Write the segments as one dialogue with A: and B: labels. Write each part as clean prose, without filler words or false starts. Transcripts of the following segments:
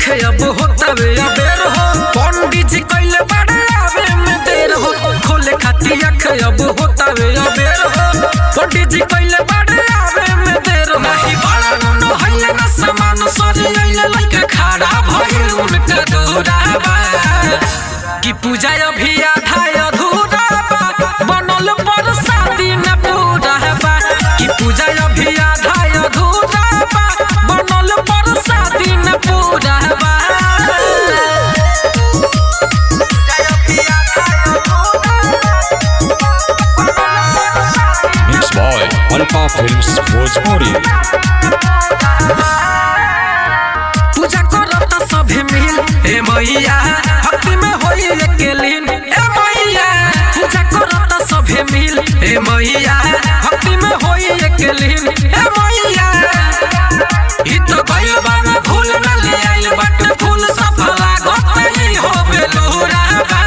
A: आखे अब होता वे अबेर हो पंडित जी कइले बड़े आवे में देर हो खोले खाती आखे अब होता वे अबेर हो पंडित जी कइले बड़े आवे में देर हो नहीं बड़ा नुनो हइले ना सामान सरी आइले लइके खड़ा भइल उनका दूरा बा कि पूजा अभी आधा अधूरा बा बनल पर शादी न पूरा बा कि पूजा अभी आधा अधूरा बा बनल पर शादी न पूरा बा
B: Mixed by Alpha Films Bhojpuri।
A: पूजा करता सभी मिल ए मैया भक्ति में होई एक लीन ए मैया पूजा करता सभी मिल ए मैया भक्ति में होई एक लीन ए मैया ई तो गइल बाना फूल न ले आइल बट फूल सफला गतई हो बेलूरा बा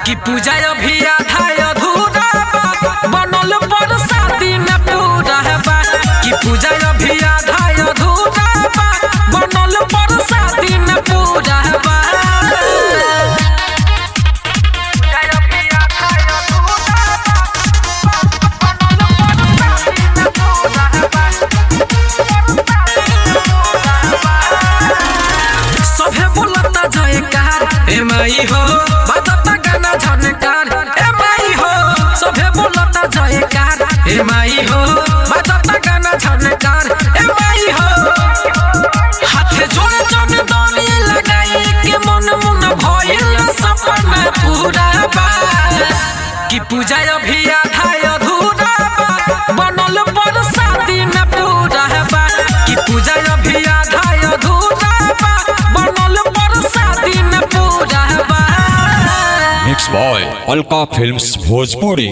A: कि पूजा अभी आधा अधूरा बा बनल पर शादी न पूरा बा कि पूजा अभी आधा अधूरा बा बनल पर शादी न पूरा बा सभे बोलता जयकार ए माई हो बजता गाना झनकार ए माई हो सभे बोलता जयकार ए माई हो बजता गाना झनकार ए माई हो हाथे जोड़े जन दानी लगाई के मन मुन भइल सपना पूरा बा कि पूजा अभी आधा अधूरा बा बनल पर शादी न पूरा बा कि पूजा अभी आधा अधूरा बा बनल पर शादी न पूरा बा
B: Mixed by Alpha Films Bhojpuri।